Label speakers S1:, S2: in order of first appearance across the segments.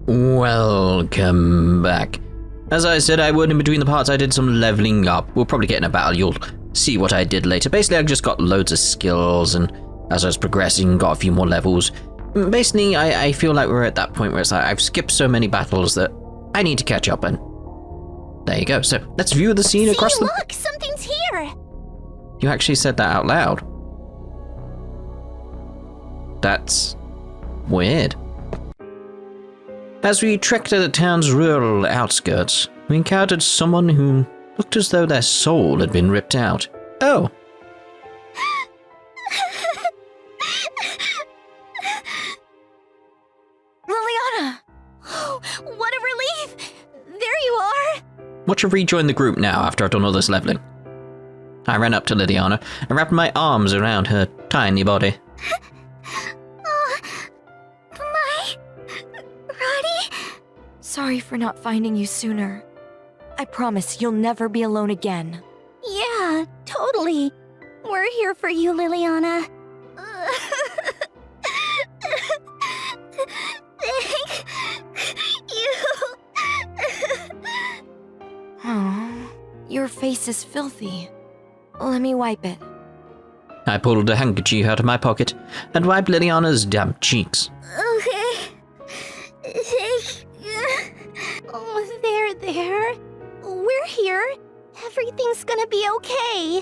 S1: Welcome back. As I said I would in between the parts, I did some leveling up. We'll probably get in a battle. You'll see what I did later. Basically, I just got loads of skills, and as I was progressing, got a few more levels. Basically, I feel like we're at that point where it's like I've skipped so many battles that I need to catch up, and there you go. So let's view the scene across the...
S2: Look, something's here!
S1: You actually said that out loud. That's weird. As we trekked to the town's rural outskirts, we encountered someone who looked as though their soul had been ripped out. Oh.
S2: Liliana! Oh, what a relief! There you are!
S1: Watch her rejoin the group now after I've done all this leveling. I ran up to Liliana and wrapped my arms around her tiny body.
S3: Sorry for not finding you sooner. I promise you'll never be alone again.
S2: Yeah, totally. We're here for you, Liliana. Thank you.
S3: Oh, your face is filthy. Let me wipe it.
S1: I pulled a handkerchief out of my pocket and wiped Liliana's damp cheeks.
S2: Okay. Oh, there. We're here. Everything's gonna be okay.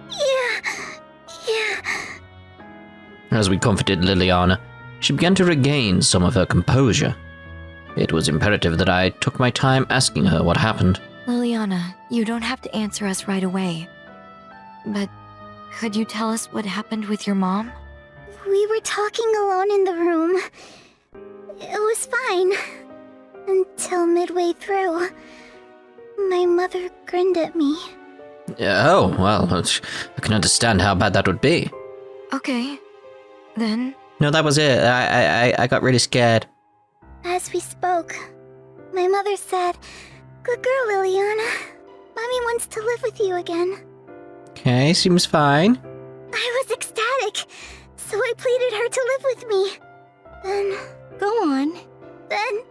S2: Yeah.
S1: As we comforted Liliana, she began to regain some of her composure. It was imperative that I took my time asking her what happened.
S3: Liliana, you don't have to answer us right away. But could you tell us what happened with your mom?
S2: We were talking alone in the room. It was fine. Until midway through, my mother grinned at me.
S1: Oh, well, I can understand how bad that would be.
S3: Okay, then...
S1: No, that was it. I got really scared.
S2: As we spoke, my mother said, "Good girl, Liliana. Mommy wants to live with you again."
S1: Okay, seems fine.
S2: I was ecstatic, so I pleaded her to live with me. Then... Go on. Then...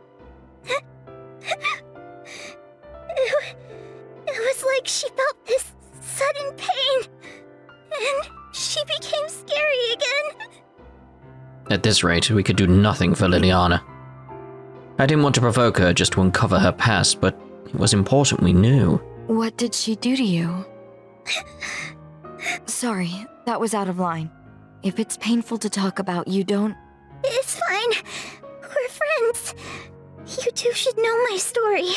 S2: It was like she felt this sudden pain, and she became scary again.
S1: At this rate, we could do nothing for Liliana. I didn't want to provoke her just to uncover her past, but it was important we knew.
S3: What did she do to you? Sorry, that was out of line. If it's painful to talk about, you don't...
S2: It's fine. We're friends. You two should know my story.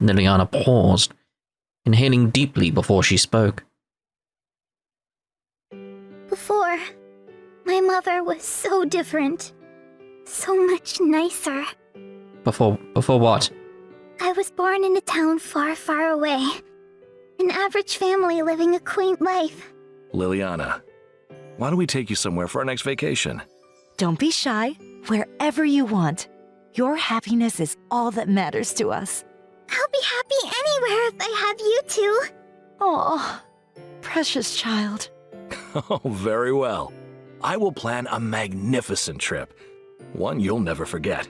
S1: Liliana paused, inhaling deeply before she spoke.
S2: Before, my mother was so different. So much nicer.
S1: Before what?
S2: I was born in a town far, far away. An average family living a quaint life.
S4: Liliana, why don't we take you somewhere for our next vacation?
S5: Don't be shy. Wherever you want. Your happiness is all that matters to us.
S2: I'll be happy anywhere if I have you two.
S5: Oh, precious child.
S4: Oh, very well. I will plan a magnificent trip. One you'll never forget.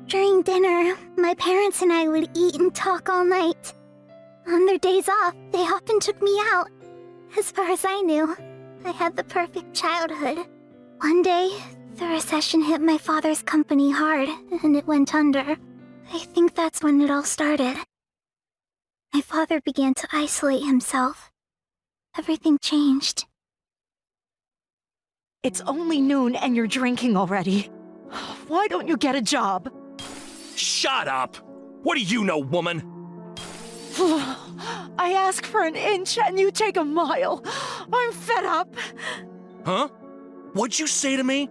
S2: During dinner, my parents and I would eat and talk all night. On their days off, they often took me out. As far as I knew, I had the perfect childhood. One day, the recession hit my father's company hard, and it went under. I think that's when it all started. My father began to isolate himself. Everything changed.
S5: It's only noon and you're drinking already. Why don't you get a job?
S4: Shut up! What do you know, woman?
S5: I ask for an inch and you take a mile. I'm fed up.
S4: Huh? What'd you say to me?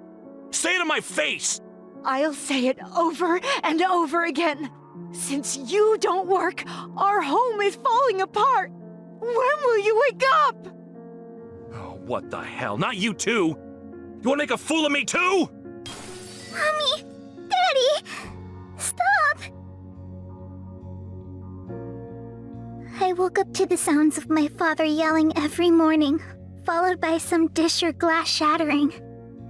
S4: Say it to my face!
S5: I'll say it over and over again. Since you don't work, our home is falling apart. When will you wake up?
S4: Oh, what the hell? Not you too! You wanna make a fool of me too?
S2: Mommy! Daddy! Stop! I woke up to the sounds of my father yelling every morning, followed by some dish or glass shattering.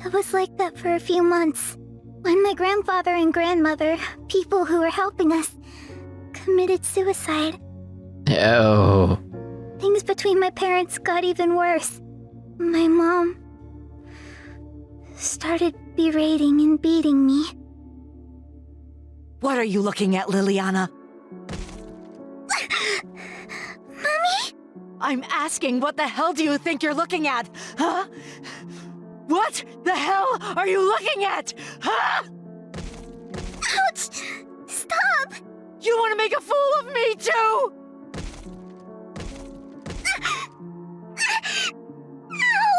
S2: It was like that for a few months. When my grandfather and grandmother, people who were helping us, committed suicide.
S1: Oh.
S2: Things between my parents got even worse. My mom started berating and beating me.
S5: What are you looking at, Liliana?
S2: Mommy?
S5: I'm asking, what the hell do you think you're looking at? Huh? What the hell are you looking at? Huh?
S2: Ouch! Stop!
S5: You want to make a fool of me, too?
S2: Ow!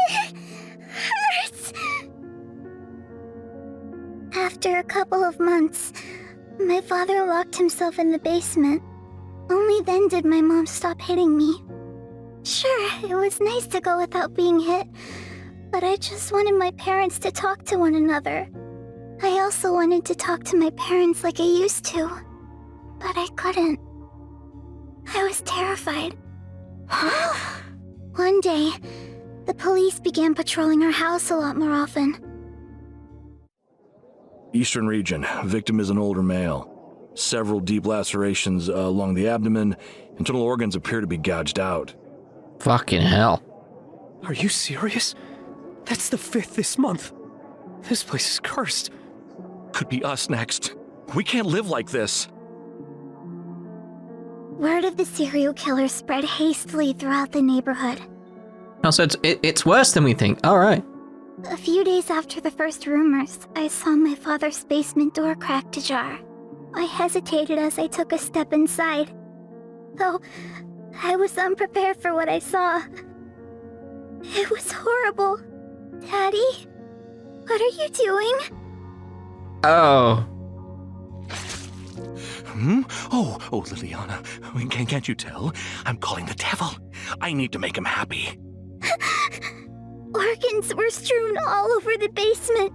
S2: It hurts! After a couple of months, my father locked himself in the basement. Only then did my mom stop hitting me. Sure, it was nice to go without being hit, but I just wanted my parents to talk to one another. I also wanted to talk to my parents like I used to, but I couldn't. I was terrified. One day, the police began patrolling our house a lot more often.
S4: Eastern region. Victim is an older male. Several deep lacerations along the abdomen. Internal organs appear to be gouged out.
S1: Fucking hell.
S6: Are you serious? That's the 5th this month. This place is cursed.
S4: Could be us next. We can't live like this.
S2: Word of the serial killer spread hastily throughout the neighborhood.
S1: Oh, so it's worse than we think. Alright.
S2: A few days after the first rumors, I saw my father's basement door cracked ajar. I hesitated as I took a step inside. Though, I was unprepared for what I saw. It was horrible. Daddy? What are you doing?
S1: Oh.
S4: Oh, Liliana. Can't you tell? I'm calling the devil. I need to make him happy.
S2: Organs were strewn all over the basement.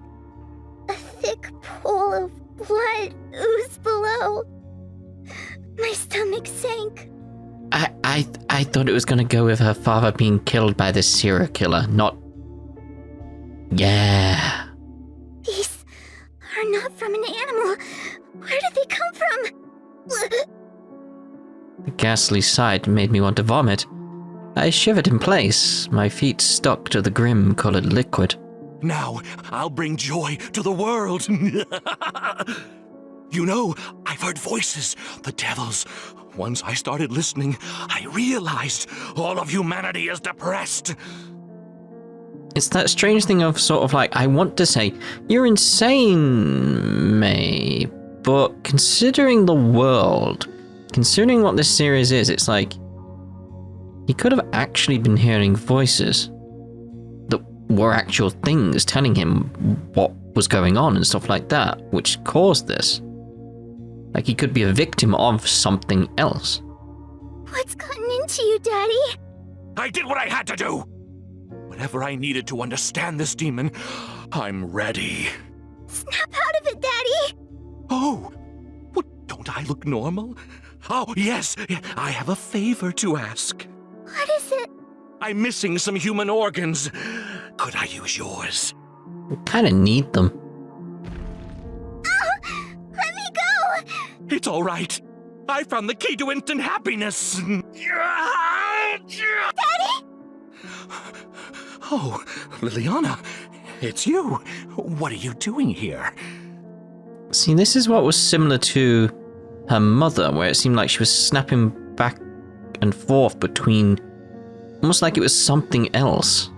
S2: A thick pool of blood oozed below. My stomach sank.
S1: I thought it was gonna go with her father being killed by this serial killer, not... Yeah.
S2: These are not from an animal. Where did they come from?
S1: The ghastly sight made me want to vomit. I shivered in place, my feet stuck to the grim-colored liquid.
S4: Now, I'll bring joy to the world. You know, I've heard voices, the devil's. Once I started listening, I realized all of humanity is depressed.
S1: It's that strange thing of sort of like, I want to say, you're insane, May, but considering the world, considering what this series is, it's like, he could have actually been hearing voices that were actual things telling him what was going on and stuff like that, which caused this. Like, he could be a victim of something else.
S2: What's gotten into you, Daddy?
S4: I did what I had to do. Whatever I needed to understand this demon, I'm ready.
S2: Snap out of it, Daddy!
S4: Oh, what, don't I look normal? Oh, yes, I have a favor to ask.
S2: What is it?
S4: I'm missing some human organs. Could I use yours?
S1: We kind of need them.
S2: Oh, let me go!
S4: It's all right. I found the key to instant happiness.
S2: Daddy?
S4: Oh, Liliana, it's you. What are you doing here?
S1: See, this is what was similar to her mother, where it seemed like she was snapping back and forth between, almost like it was something else.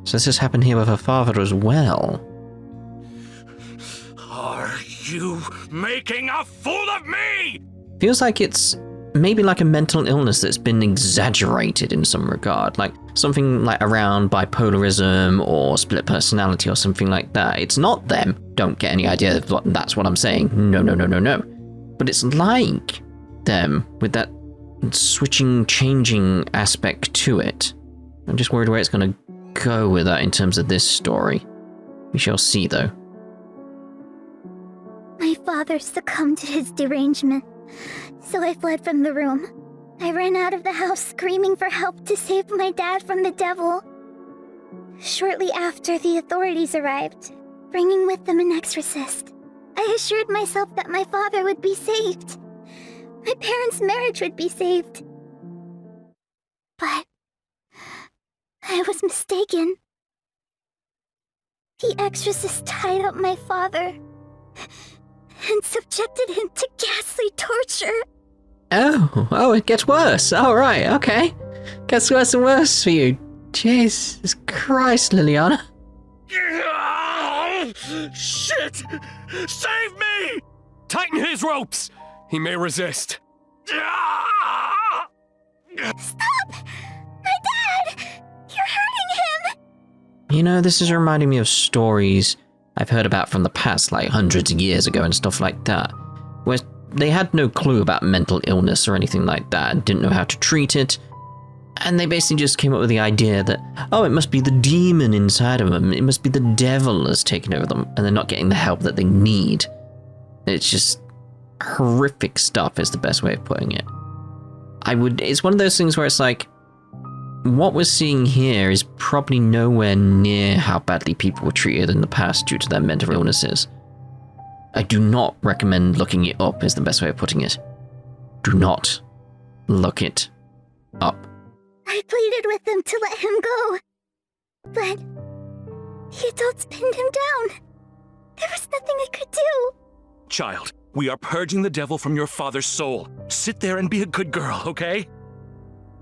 S1: So this has happened here with her father as well.
S4: Are you making a fool of me?
S1: Feels like it's maybe like a mental illness that's been exaggerated in some regard, like something like around bipolarism or split personality or something like that. It's not them. Don't get any idea of that's what I'm saying. No. But it's like them with that switching, changing aspect to it. I'm just worried where it's going to go with that in terms of this story. We shall see, though.
S2: My father succumbed to his derangement, so I fled from the room. I ran out of the house screaming for help to save my dad from the devil. Shortly after the authorities arrived, bringing with them an exorcist, I assured myself that my father would be saved. My parents' marriage would be saved. But I was mistaken. The exorcist tied up my father and subjected him to ghastly torture.
S1: Oh, it gets worse. All right, okay. Gets worse and worse for you. Jesus Christ, Liliana.
S4: Shit! Save me!
S6: Tighten his ropes! He may resist.
S2: Stop! My dad! You're hurting him!
S1: You know, this is reminding me of stories I've heard about from the past, like hundreds of years ago and stuff like that, where they had no clue about mental illness or anything like that and didn't know how to treat it. And they basically just came up with the idea that, oh, it must be the demon inside of them. It must be the devil has taken over them, and they're not getting the help that they need. It's just horrific stuff is the best way of putting it. It's one of those things where it's like, what we're seeing here is probably nowhere near how badly people were treated in the past due to their mental illnesses. I do not recommend looking it up is the best way of putting it. Do not look it up.
S2: I pleaded with them to let him go, but the adults pinned him down. There was nothing I could do.
S4: Child, we are purging the devil from your father's soul. Sit there and be a good girl, okay?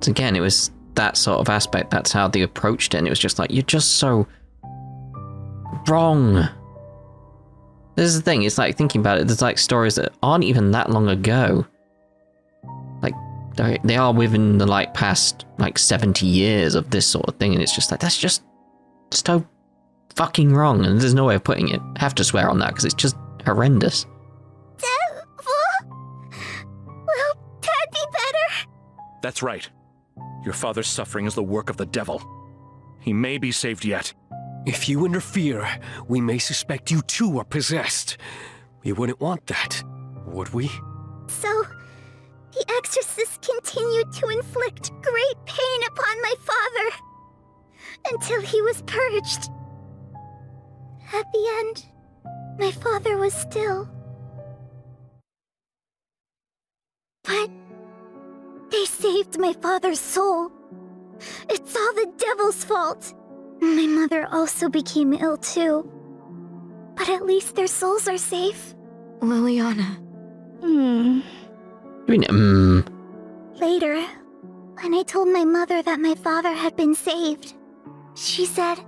S1: So again, it was that sort of aspect. That's how they approached it, and it was just like, you're just so wrong. This is the thing, it's like thinking about it, there's like stories that aren't even that long ago. Like, they are within the like past like 70 years of this sort of thing, and it's just like, that's just so fucking wrong, and there's no way of putting it. I have to swear on that because it's just horrendous.
S2: Devil? Will Dad be better?
S4: That's right. Your father's suffering is the work of the devil. He may be saved yet.
S6: If you interfere, we may suspect you too are possessed. We wouldn't want that, would we?
S2: So, the exorcist continued to inflict great pain upon my father until he was purged. At the end, my father was still. But they saved my father's soul. It's all the devil's fault. My mother also became ill too. But at least their souls are safe.
S3: Liliana.
S2: Later, when I told my mother that my father had been saved, she said,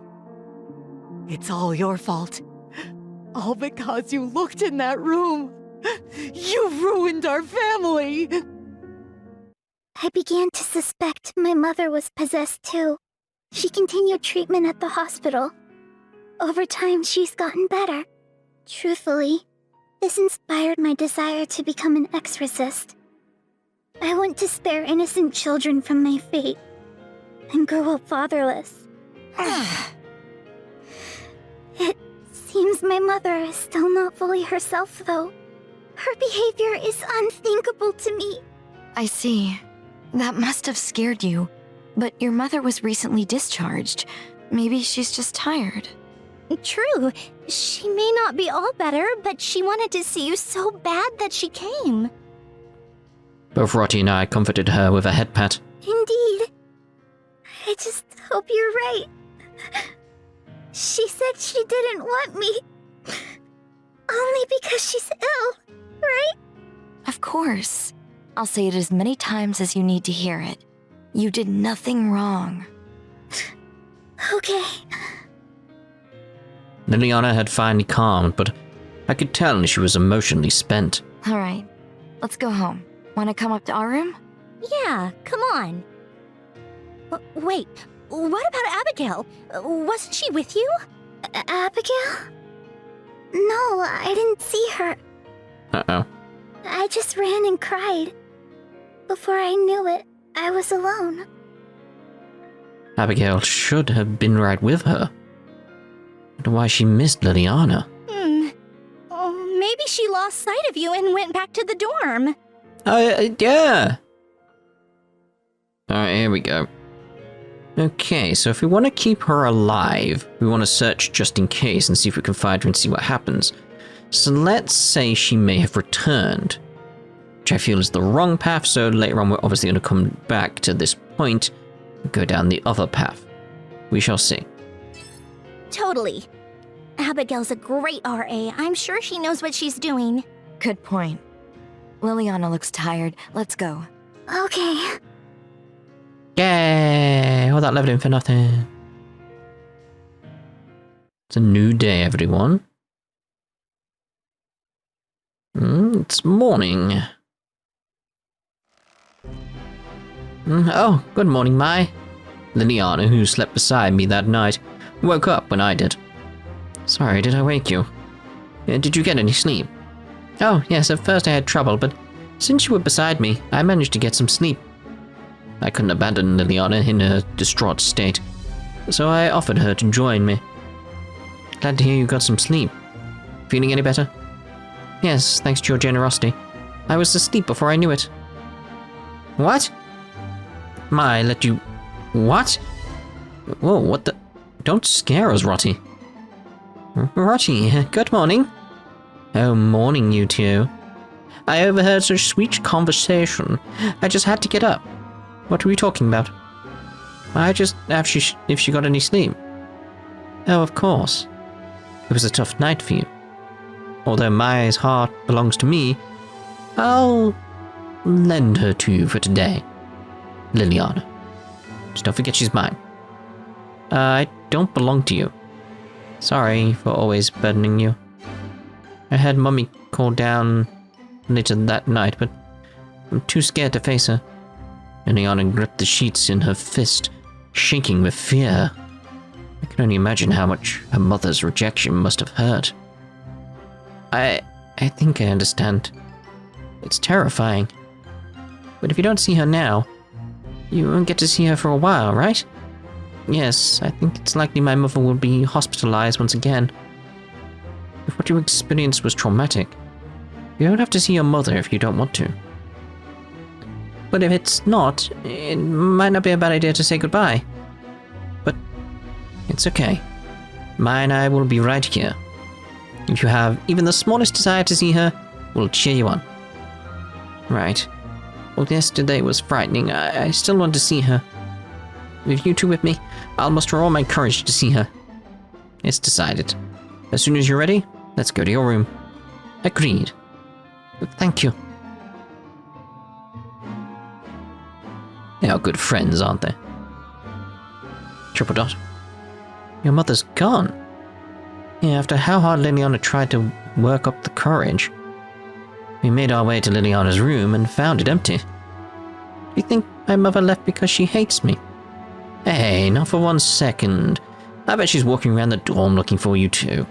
S5: It's all your fault. All because you looked in that room. You ruined our family.
S2: I began to suspect my mother was possessed too. She continued treatment at the hospital. Over time, she's gotten better. Truthfully, this inspired my desire to become an exorcist. I want to spare innocent children from my fate and grow up fatherless. It seems my mother is still not fully herself, though. Her behavior is unthinkable to me.
S3: I see. That must have scared you. But your mother was recently discharged. Maybe she's just tired.
S2: True. She may not be all better, but she wanted to see you so bad that she came.
S1: Both Rottie and I comforted her with a head pat.
S2: Indeed. I just hope you're right. She said she didn't want me. Only because she's ill, right?
S3: Of course. I'll say it as many times as you need to hear it. You did nothing wrong.
S2: Okay.
S1: Liliana had finally calmed, but I could tell she was emotionally spent.
S3: All right, let's go home. Want to come up to our room?
S2: Yeah, come on. Wait, what about Abigail? Wasn't she with you? Abigail? No, I didn't see her.
S1: Uh-oh.
S2: I just ran and cried. Before I knew it, I was alone.
S1: Abigail should have been right with her. I wonder why she missed Liliana.
S2: Oh, maybe she lost sight of you and went back to the dorm.
S1: Yeah. Alright, here we go. Okay, so if we want to keep her alive, we want to search just in case and see if we can find her and see what happens. So let's say she may have returned, which I feel is the wrong path, so later on we're obviously going to come back to this point and go down the other path. We shall see.
S2: Totally. Abigail's a great RA. I'm sure she knows what she's doing.
S3: Good point. Liliana looks tired. Let's go.
S2: Okay.
S1: Yay! All that leveling for nothing. It's a new day, everyone. It's morning. Oh, good morning, Mai. Liliana, who slept beside me that night, woke up when I did. Sorry, did I wake you? Did you get any sleep? Oh, yes, at first I had trouble, but since you were beside me, I managed to get some sleep. I couldn't abandon Liliana in her distraught state, so I offered her to join me. Glad to hear you got some sleep. Feeling any better? Yes, thanks to your generosity. I was asleep before I knew it. What? Mai let you... What? Whoa, what the... Don't scare us, Rotty. Rotty, good morning. Oh, morning, you two. I overheard such sweet conversation. I just had to get up. What were we talking about? I just asked if she got any sleep. Oh, of course. It was a tough night for you. Although Mai's heart belongs to me, I'll lend her to you for today. Liliana. Just don't forget she's mine. I don't belong to you. Sorry for always burdening you. I had Mummy call down later that night, but I'm too scared to face her. Liliana gripped the sheets in her fist, shaking with fear. I can only imagine how much her mother's rejection must have hurt. I think I understand. It's terrifying. But if you don't see her now, you won't get to see her for a while, right? Yes, I think it's likely my mother will be hospitalized once again. If what you experienced was traumatic, you don't have to see your mother if you don't want to. But if it's not, it might not be a bad idea to say goodbye. But it's okay. Mai and I will be right here. If you have even the smallest desire to see her, we'll cheer you on. Right. Well, yesterday was frightening. I still want to see her. With you two with me, I'll muster all my courage to see her. It's decided. As soon as you're ready, let's go to your room. Agreed. Thank you. They are good friends, aren't they? Triple dot. Your mother's gone. Yeah, after how hard Liliana tried to work up the courage. We made our way to Liliana's room and found it empty. Do you think my mother left because she hates me? Hey, not for 1 second. I bet she's walking around the dorm looking for you too.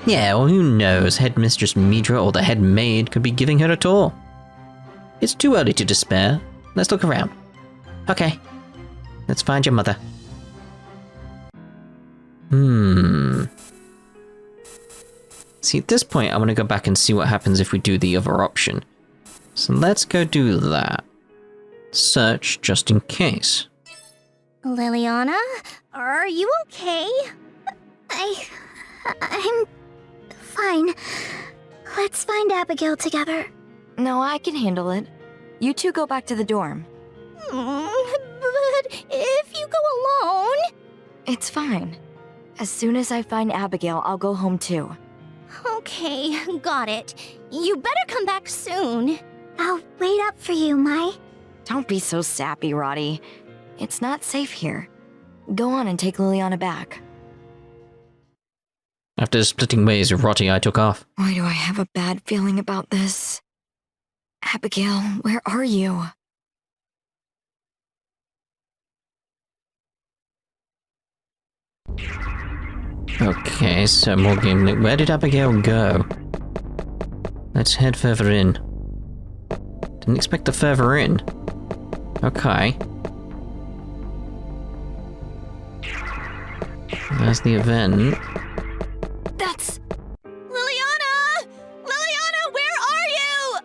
S1: Yeah, well, who knows, Headmistress Midra or the head maid could be giving her a tour. It's too early to despair. Let's look around. Okay, let's find your mother. See, at this point, I want to go back and see what happens if we do the other option. So let's go do that. Search just in case.
S2: Liliana, are you okay? I'm fine. Let's find Abigail together.
S3: No, I can handle it. You two go back to the dorm.
S2: But if you go alone...
S3: It's fine. As soon as I find Abigail, I'll go home too.
S2: Okay, got it. You better come back soon. I'll wait up for you, Mai.
S3: Don't be so sappy, Roddy. It's not safe here. Go on and take Liliana back.
S1: After splitting ways with Rotty, I took off.
S3: Why do I have a bad feeling about this? Abigail, where are you?
S1: Okay, so more game. Where did Abigail go? Let's head further in. Didn't expect the further in. Okay. There's the event.
S2: That's... Liliana! Liliana, where are you?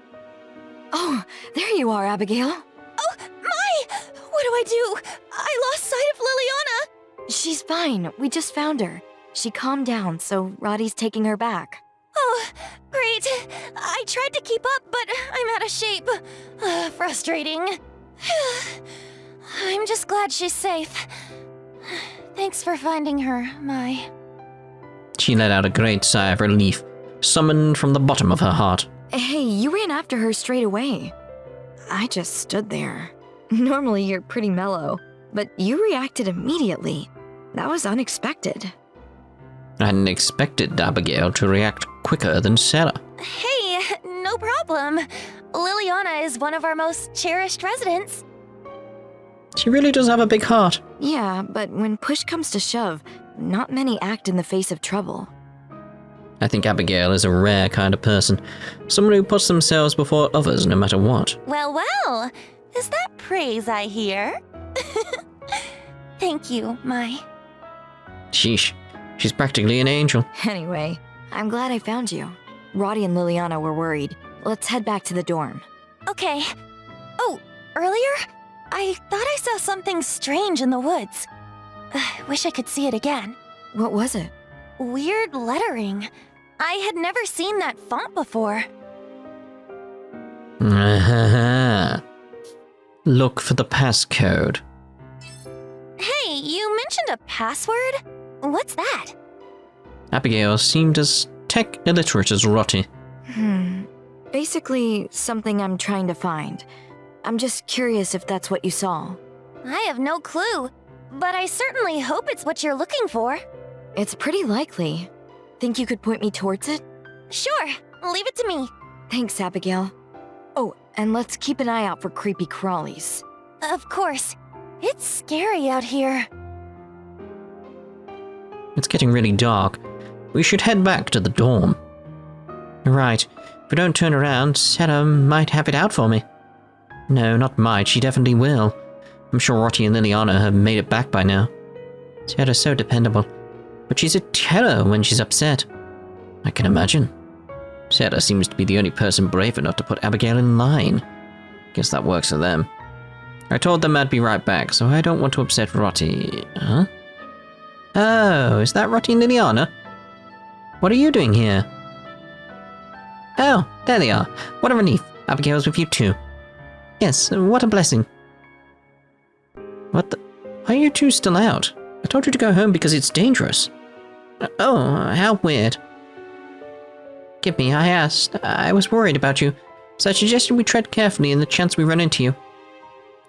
S3: Oh, there you are, Abigail.
S2: Oh, Mai! What do? I lost sight of Liliana!
S3: She's fine. We just found her. She calmed down, so Roddy's taking her back.
S7: Oh, great. I tried to keep up, but I'm out of shape. Frustrating. I'm just glad she's safe. Thanks for finding her, Mai.
S1: She let out a great sigh of relief, summoned from the bottom of her heart.
S3: Hey, you ran after her straight away. I just stood there. Normally you're pretty mellow, but you reacted immediately. That was unexpected.
S1: I hadn't expected Abigail to react quicker than Sarah.
S7: Hey, no problem. Liliana is one of our most cherished residents.
S1: She really does have a big heart.
S3: Yeah, but when push comes to shove, not many act in the face of trouble.
S1: I think Abigail is a rare kind of person. Someone who puts themselves before others no matter what.
S7: Well, well. Is that praise I hear? Thank you, Mai.
S1: Sheesh. She's practically an angel.
S3: Anyway, I'm glad I found you. Roddy and Liliana were worried. Let's head back to the dorm.
S7: Okay. Oh, earlier? I thought I saw something strange in the woods. Wish I could see it again.
S3: What was it?
S7: Weird lettering. I had never seen that font before.
S1: Look for the passcode.
S7: Hey, you mentioned a password? What's that?
S1: Abigail seemed as tech illiterate as Rotty.
S3: Basically, something I'm trying to find. I'm just curious if that's what you saw.
S7: I have no clue, but I certainly hope it's what you're looking for.
S3: It's pretty likely. Think you could point me towards it?
S7: Sure, leave it to me.
S3: Thanks, Abigail. Oh, and let's keep an eye out for creepy crawlies.
S7: Of course. It's scary out here.
S1: It's getting really dark. We should head back to the dorm. Right. If we don't turn around, Sarah might have it out for me. No, not might. She definitely will. I'm sure Rotty and Liliana have made it back by now. Sarah's so dependable. But she's a terror when she's upset. I can imagine. Sarah seems to be the only person brave enough to put Abigail in line. Guess that works for them. I told them I'd be right back, so I don't want to upset Rotty. Huh? Oh, is that Rotty and Liliana? What are you doing here? Oh, there they are. What a relief. Abigail's with you too. Yes, what a blessing. What the? Why are you two still out? I told you to go home because it's dangerous. Oh, how weird. Forgive me, I asked. I was worried about you, so I suggested we tread carefully in the chance we run into you.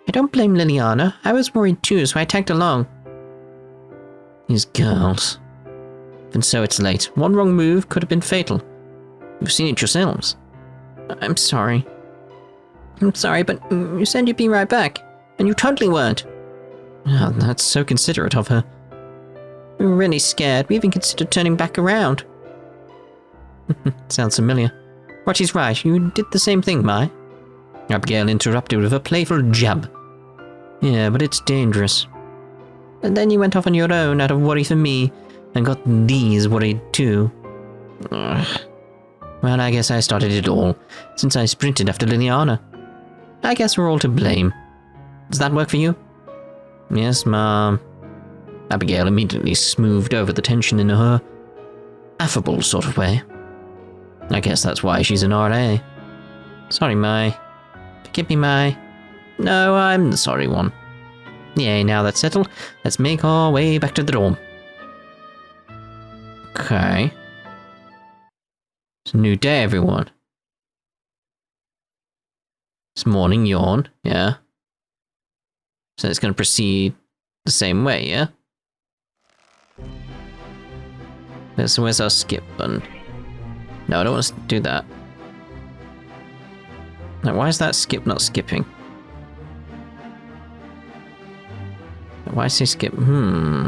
S1: I don't blame Liliana. I was worried too, so I tagged along. These girls. And so it's late. One wrong move could have been fatal. You've seen it yourselves. I'm sorry. I'm sorry, but you said you'd be right back, and you totally weren't. Oh, that's so considerate of her. We were really scared. We even considered turning back around. Sounds familiar. Rotty's right. You did the same thing, Mai. Abigail interrupted with a playful jab. Yeah, but it's dangerous. And then you went off on your own out of worry for me, and got these worried too. Ugh. Well, I guess I started it all, since I sprinted after Liliana. I guess we're all to blame. Does that work for you? Yes, Mom. Abigail immediately smoothed over the tension in her affable sort of way. I guess that's why she's an RA. Sorry, Mai. Forgive me, Mai. No, I'm the sorry one. Yay, now that's settled, let's make our way back to the dorm. Okay. It's a new day, everyone. It's morning, yawn, yeah. So it's going to proceed the same way, yeah? So where's our skip button? No, I don't want to do that. Now, why is that skip not skipping? Why say skip? Then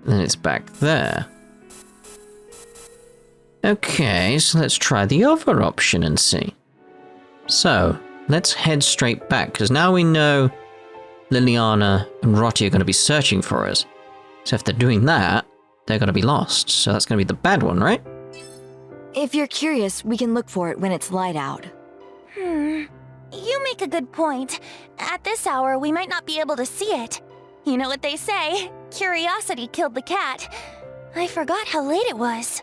S1: it's back there. Okay, so let's try the other option and see. So, let's head straight back, because now we know Liliana and Rotty are going to be searching for us. So if they're doing that, they're going to be lost. So that's going to be the bad one, right?
S3: If you're curious, we can look for it when it's light out.
S7: You make a good point. At this hour, we might not be able to see it. You know what they say, curiosity killed the cat. I forgot how late it was.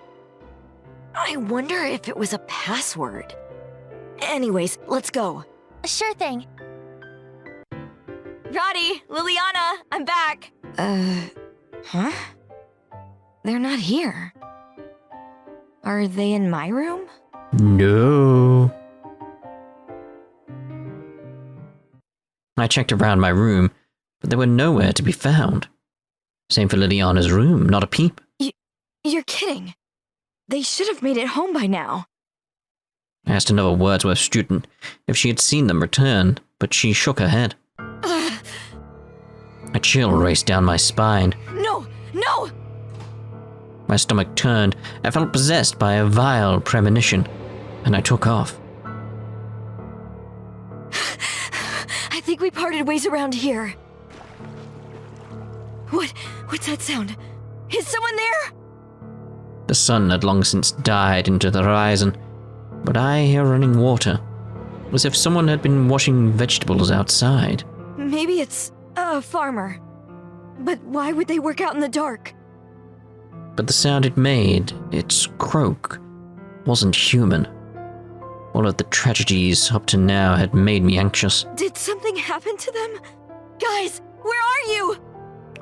S3: I wonder if it was a password. Anyways, let's go.
S7: Sure thing.
S3: Roddy, Liliana, I'm back. Huh? They're not here. Are they in my room?
S1: No. I checked around my room, but they were nowhere to be found. Same for Liliana's room, not a peep.
S3: You're kidding. They should have made it home by now.
S1: I asked another Wordsworth student if she had seen them return, but she shook her head. A chill raced down my spine.
S3: No! No!
S1: My stomach turned. I felt possessed by a vile premonition, and I took off.
S3: I think we parted ways around here. What's that sound? Is someone there?
S1: The sun had long since died into the horizon, but I hear running water, as if someone had been washing vegetables outside.
S3: Maybe it's a farmer. But why would they work out in the dark?
S1: But the sound it made, its croak, wasn't human. All of the tragedies up to now had made me anxious.
S3: Did something happen to them? Guys, where are you?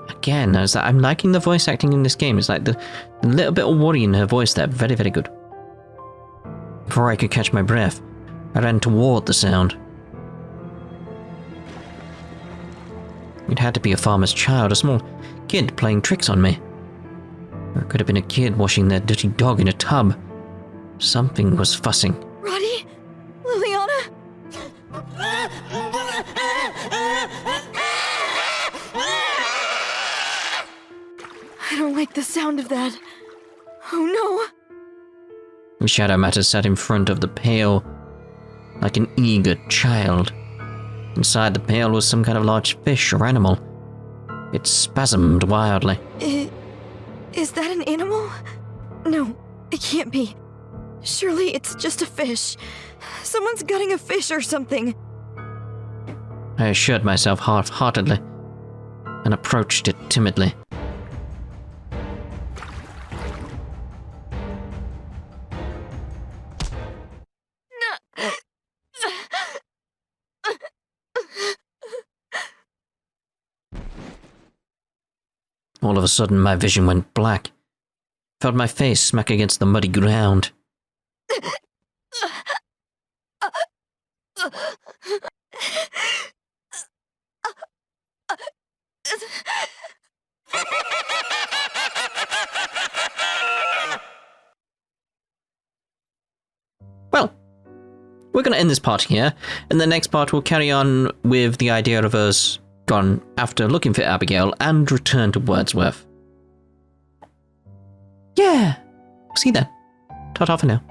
S1: Again, I'm liking the voice acting in this game. It's like the little bit of worry in her voice there. Very, very good. Before I could catch my breath, I ran toward the sound. It had to be a farmer's child, a small kid playing tricks on me. Or it could have been a kid washing their dirty dog in a tub. Something was fussing.
S3: Roddy? Liliana? I don't like the sound of that. Oh no!
S1: The Shadow Matter sat in front of the pail, like an eager child. Inside the pail was some kind of large fish or animal. It spasmed wildly.
S3: Is that an animal? No, it can't be. Surely it's just a fish. Someone's gutting a fish or something.
S1: I assured myself half-heartedly, and approached it timidly. All of a sudden, my vision went black. Felt my face smack against the muddy ground. Well, we're going to end this part here, and the next part will carry on with the idea of us gone after looking for Abigail and return to Wordsworth. Yeah! See you then. Ta-ta for now.